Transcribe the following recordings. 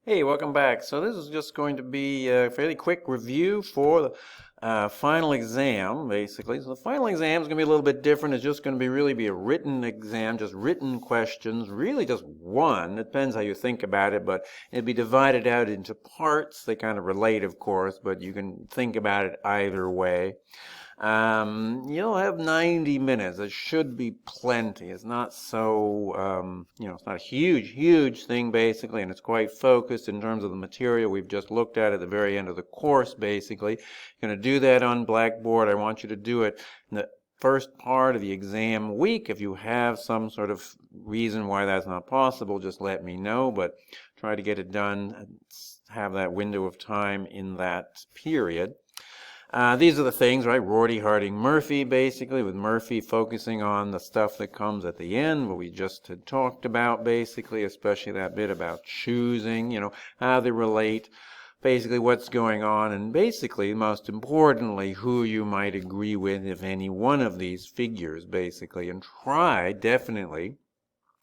Hey, welcome back. So this is just going to be a fairly quick review for the final exam, basically. So the final exam is going to be a little bit different. It's just going to be really be a written exam, just written questions, really just one. It depends how you think about it, but it'll be divided out into parts. They kind of relate, of course, but you can think about it either way. You'll have 90 minutes. It should be plenty. It's not so, it's not a huge thing basically, and it's quite focused in terms of the material we've just looked at the very end of the course basically. You're going to do that on Blackboard. I want you to do it in the first part of the exam week. If you have some sort of reason why that's not possible, just let me know, but try to get it done and have that window of time in that period. These are the things, right? Rorty, Harding, Murphy, basically, with Murphy focusing on the stuff that comes at the end, what we just had talked about, basically, especially that bit about choosing, how they relate, basically what's going on, and basically, most importantly, who you might agree with, if any one of these figures, basically, and try, definitely,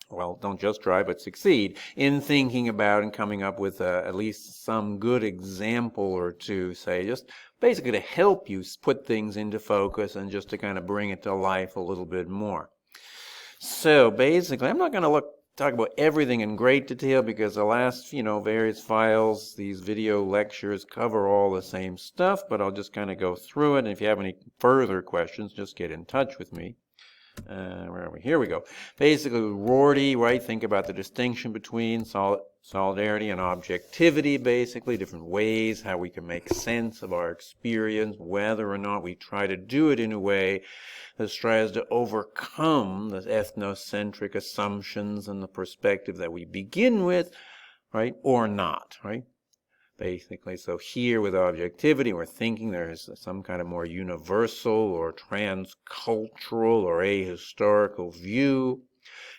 well, don't just try, but succeed in thinking about and coming up with at least some good example or two, say, just basically to help you put things into focus and just to kind of bring it to life a little bit more. So basically, I'm not going to talk about everything in great detail because the last, various files, these video lectures cover all the same stuff, but I'll just kind of go through it. And if you have any further questions, just get in touch with me. Where are we? Here we go. Basically, Rorty, right? Think about the distinction between solidarity and objectivity, basically, different ways how we can make sense of our experience, whether or not we try to do it in a way that tries to overcome the ethnocentric assumptions and the perspective that we begin with, right? Or not, right? Basically. So here with objectivity, we're thinking there is some kind of more universal or transcultural or ahistorical view.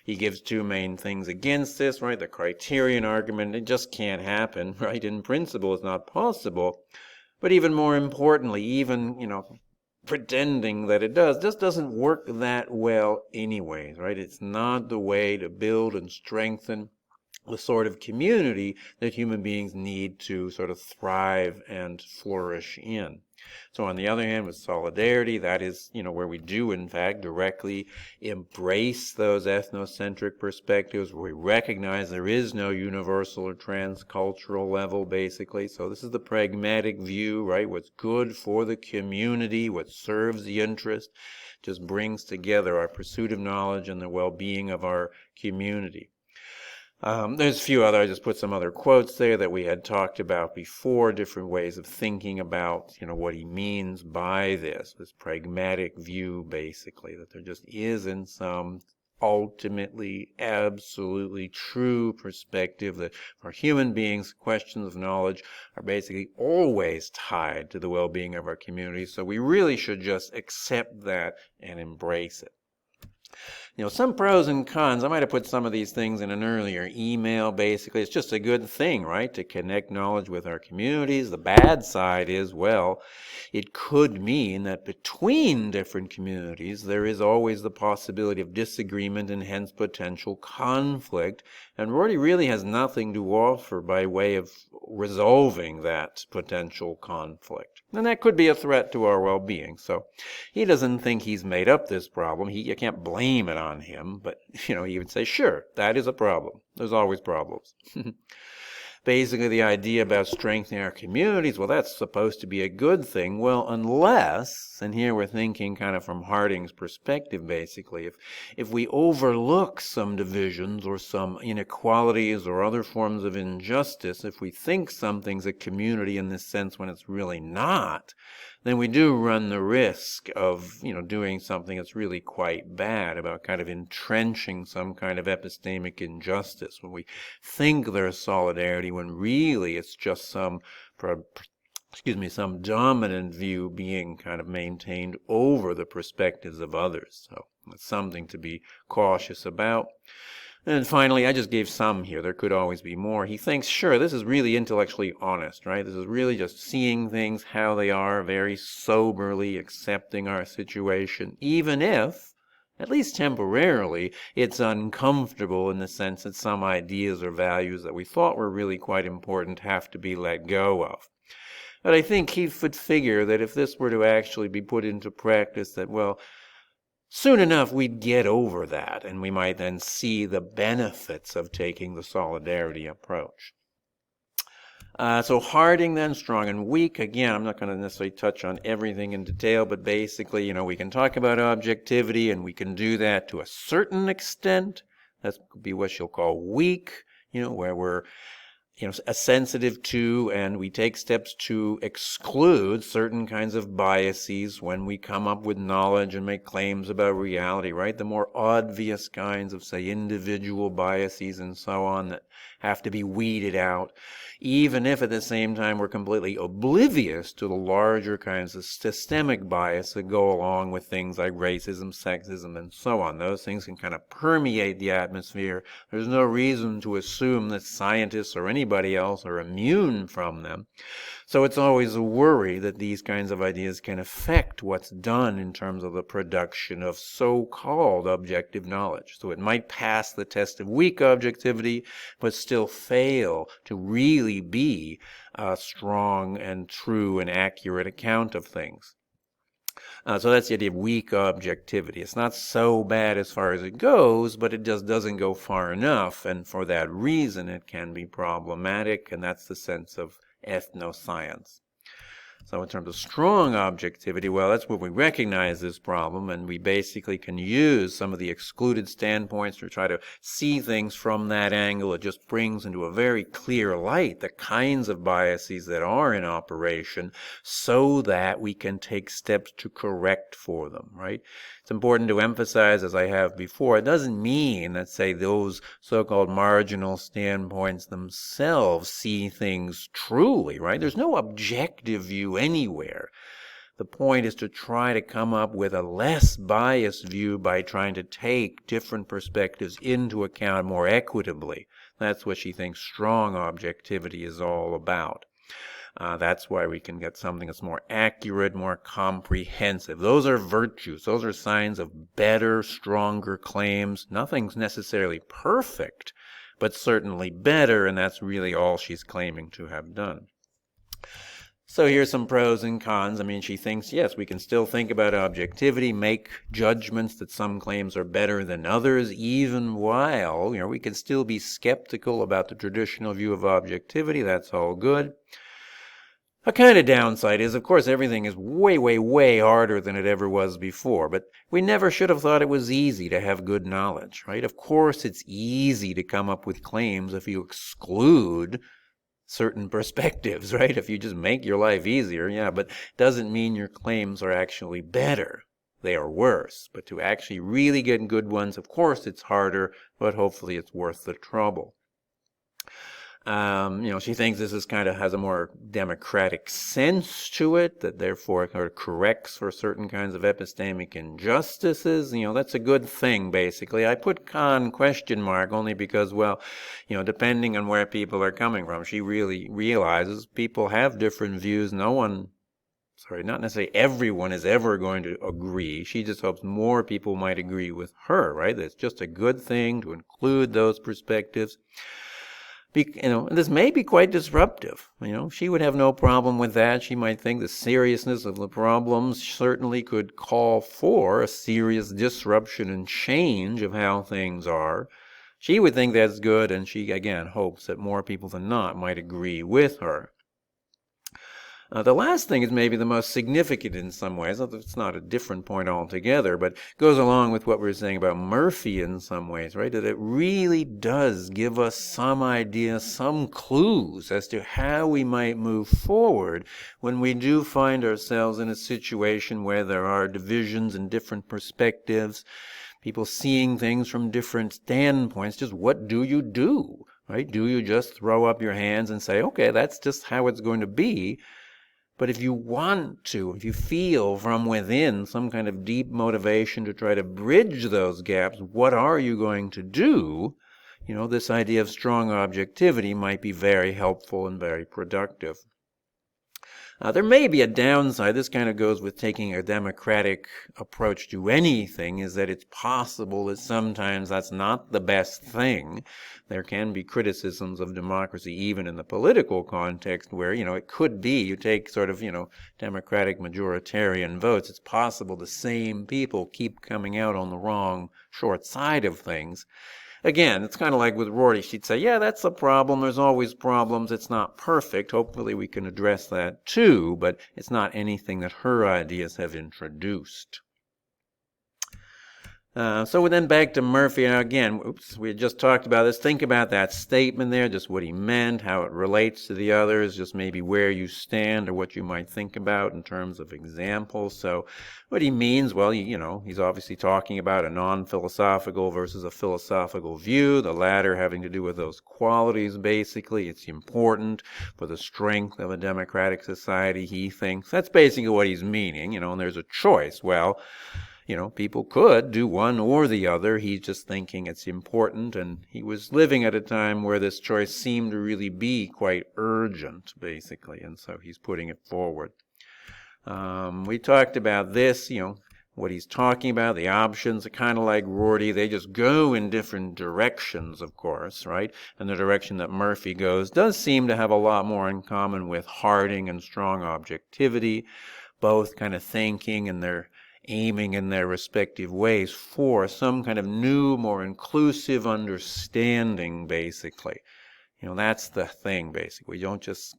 He gives two main things against this, right? The criterion argument, it just can't happen, right? In principle, it's not possible. But even more importantly, even, pretending that it does, just doesn't work that well anyways, right? It's not the way to build and strengthen the sort of community that human beings need to sort of thrive and flourish in. So on the other hand, with solidarity, that is, where we do, in fact, directly embrace those ethnocentric perspectives, where we recognize there is no universal or transcultural level, basically. So this is the pragmatic view, right? What's good for the community, what serves the interest, just brings together our pursuit of knowledge and the well-being of our community. There's a few other, I just put some other quotes there that we had talked about before, different ways of thinking about, what he means by this pragmatic view, basically, that there just isn't some ultimately, absolutely true perspective that for human beings, questions of knowledge are basically always tied to the well-being of our community. So we really should just accept that and embrace it. Some pros and cons. I might have put some of these things in an earlier email. Basically, it's just a good thing, right, to connect knowledge with our communities. The bad side is, well, it could mean that between different communities, there is always the possibility of disagreement and hence potential conflict. And Rorty really has nothing to offer by way of resolving that potential conflict. And that could be a threat to our well-being. So he doesn't think he's made up this problem. You can't blame it on him, but, he would say, sure, that is a problem. There's always problems. Basically, the idea about strengthening our communities, well, that's supposed to be a good thing. Well, unless, and here we're thinking kind of from Harding's perspective, basically, if we overlook some divisions or some inequalities or other forms of injustice, if we think something's a community in this sense when it's really not, then we do run the risk of, doing something that's really quite bad, about kind of entrenching some kind of epistemic injustice when we think there's solidarity when really it's just some dominant view being kind of maintained over the perspectives of others. So it's something to be cautious about. And finally, I just gave some here. There could always be more. He thinks, sure, this is really intellectually honest, right? This is really just seeing things how they are, very soberly accepting our situation, even if, at least temporarily, it's uncomfortable in the sense that some ideas or values that we thought were really quite important have to be let go of. But I think he would figure that if this were to actually be put into practice, that, well, soon enough we'd get over that, and we might then see the benefits of taking the solidarity approach. So Harding then, strong and weak. Again, I'm not going to necessarily touch on everything in detail, but basically, we can talk about objectivity, and we can do that to a certain extent. That could be what she'll call weak, where we're sensitive to, and we take steps to exclude certain kinds of biases when we come up with knowledge and make claims about reality, right? The more obvious kinds of, say, individual biases and so on that have to be weeded out, even if at the same time we're completely oblivious to the larger kinds of systemic bias that go along with things like racism, sexism, and so on. Those things can kind of permeate the atmosphere. There's no reason to assume that scientists or anybody else are immune from them. So it's always a worry that these kinds of ideas can affect what's done in terms of the production of so-called objective knowledge. So it might pass the test of weak objectivity, but still fail to really be a strong and true and accurate account of things. So that's the idea of weak objectivity. It's not so bad as far as it goes, but it just doesn't go far enough, and for that reason it can be problematic, and that's the sense of ethnoscience. So in terms of strong objectivity, well, that's where we recognize this problem, and we basically can use some of the excluded standpoints to try to see things from that angle. It just brings into a very clear light the kinds of biases that are in operation so that we can take steps to correct for them, right? It's important to emphasize, as I have before, it doesn't mean that, say, those so-called marginal standpoints themselves see things truly, right? There's no objective view anywhere. The point is to try to come up with a less biased view by trying to take different perspectives into account more equitably. That's what she thinks strong objectivity is all about. That's why we can get something that's more accurate, more comprehensive. Those are virtues. Those are signs of better, stronger claims. Nothing's necessarily perfect, but certainly better, and that's really all she's claiming to have done. So here's some pros and cons. I mean, she thinks, yes, we can still think about objectivity, make judgments that some claims are better than others, even while, we can still be skeptical about the traditional view of objectivity. That's all good. A kind of downside is, of course, everything is way, way, way harder than it ever was before, but we never should have thought it was easy to have good knowledge, right? Of course, it's easy to come up with claims if you exclude certain perspectives, right? If you just make your life easier, yeah, but doesn't mean your claims are actually better. They are worse. But to actually really get good ones, of course, it's harder, but hopefully it's worth the trouble. She thinks this is has a more democratic sense to it, that therefore it corrects for certain kinds of epistemic injustices. That's a good thing, basically. I put con question mark only because, well, depending on where people are coming from, she really realizes people have different views. Not necessarily everyone is ever going to agree. She just hopes more people might agree with her, right? That's just a good thing to include those perspectives. This may be quite disruptive. She would have no problem with that. She might think the seriousness of the problems certainly could call for a serious disruption and change of how things are. She would think that's good, and she, again, hopes that more people than not might agree with her. The last thing is maybe the most significant in some ways. It's not a different point altogether, but goes along with what we were saying about Murphy in some ways, right? That it really does give us some idea, some clues as to how we might move forward when we do find ourselves in a situation where there are divisions and different perspectives, people seeing things from different standpoints. Just what do you do, right? Do you just throw up your hands and say, okay, that's just how it's going to be? But if you want to, if you feel from within some kind of deep motivation to try to bridge those gaps, what are you going to do? This idea of strong objectivity might be very helpful and very productive. There may be a downside. This kind of goes with taking a democratic approach to anything, is that it's possible that sometimes that's not the best thing. There can be criticisms of democracy even in the political context where, it could be, you take sort of, democratic majoritarian votes, it's possible the same people keep coming out on the wrong short side of things. Again, it's kind of like with Rorty. She'd say, yeah, that's a problem. There's always problems. It's not perfect. Hopefully we can address that too, but it's not anything that her ideas have introduced. So then back to Murphy. Now again, we had just talked about this. Think about that statement there, just what he meant, how it relates to the others, just maybe where you stand or what you might think about in terms of examples. So what he means, well, he's obviously talking about a non-philosophical versus a philosophical view, the latter having to do with those qualities, basically. It's important for the strength of a democratic society, he thinks. That's basically what he's meaning, and there's a choice. Well, people could do one or the other. He's just thinking it's important, and he was living at a time where this choice seemed to really be quite urgent, basically, and so he's putting it forward. We talked about this, what he's talking about. The options are kind of like Rorty. They just go in different directions, of course, right? And the direction that Murphy goes does seem to have a lot more in common with Harding and strong objectivity, both kind of thinking and they're aiming in their respective ways for some kind of new, more inclusive understanding, basically. That's the thing, basically. We don't just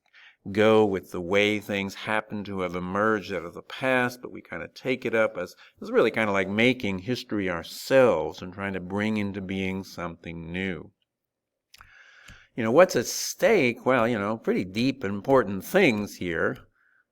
go with the way things happen to have emerged out of the past, but we kind of take it up as really kind of like making history ourselves and trying to bring into being something new. What's at stake? Well, pretty deep, important things here.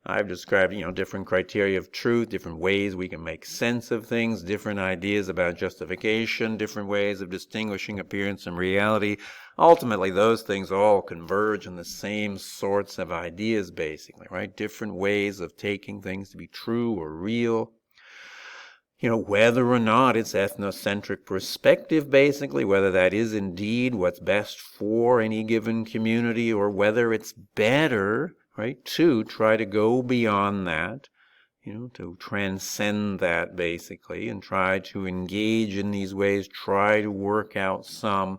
I've described, different criteria of truth, different ways we can make sense of things, different ideas about justification, different ways of distinguishing appearance and reality. Ultimately, those things all converge in the same sorts of ideas, basically, right? Different ways of taking things to be true or real. Whether or not it's ethnocentric perspective, basically, whether that is indeed what's best for any given community, or whether it's better, right, to try to go beyond that, to transcend that, basically, and try to engage in these ways, try to work out some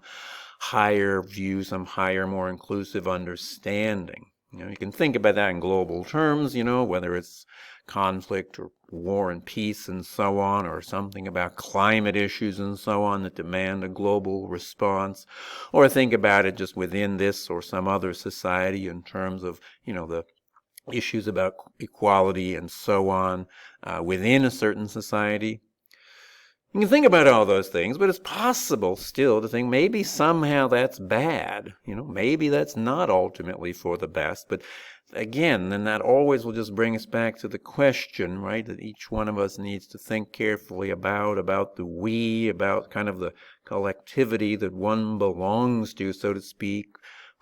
higher view, some higher, more inclusive understanding. You can think about that in global terms, whether it's conflict or war and peace and so on, or something about climate issues and so on that demand a global response, or think about it just within this or some other society in terms of, the issues about equality and so on within a certain society. You can think about all those things, but it's possible still to think maybe somehow that's bad. Maybe that's not ultimately for the best. But again, then that always will just bring us back to the question, right, that each one of us needs to think carefully about the we, about kind of the collectivity that one belongs to, so to speak.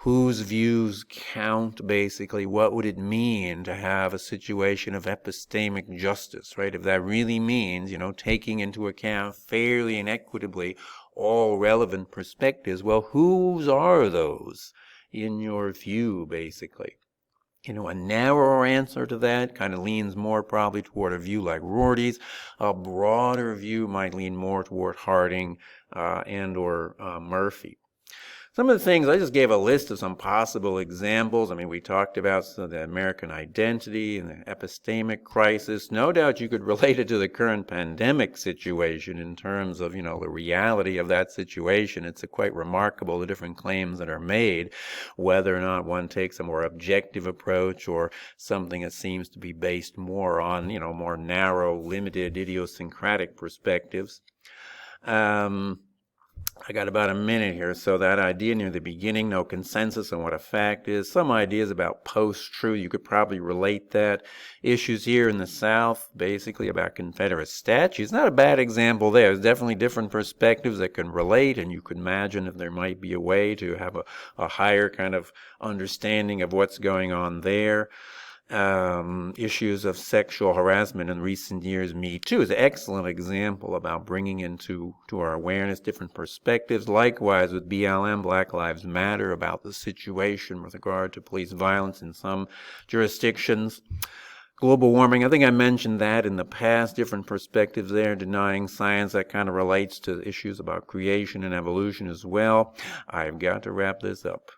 Whose views count, basically? What would it mean to have a situation of epistemic justice, right? If that really means, taking into account fairly and equitably all relevant perspectives, well, whose are those in your view, basically? A narrower answer to that kind of leans more probably toward a view like Rorty's. A broader view might lean more toward Harding and or Murphy. Some of the things, I just gave a list of some possible examples. We talked about the American identity and the epistemic crisis. No doubt you could relate it to the current pandemic situation in terms of, the reality of that situation. It's quite remarkable, the different claims that are made, whether or not one takes a more objective approach or something that seems to be based more on, more narrow, limited, idiosyncratic perspectives. I got about a minute here. So that idea near the beginning, no consensus on what a fact is. Some ideas about post-truth, you could probably relate that. Issues here in the South, basically about Confederate statues. Not a bad example there. There's definitely different perspectives that can relate, and you could imagine if there might be a way to have a higher kind of understanding of what's going on there. issues of sexual harassment in recent years. Me Too is an excellent example about bringing into our awareness different perspectives. Likewise with BLM, Black Lives Matter, about the situation with regard to police violence in some jurisdictions. Global warming, I think I mentioned that in the past, different perspectives there, denying science. That kind of relates to issues about creation and evolution as well. I've got to wrap this up.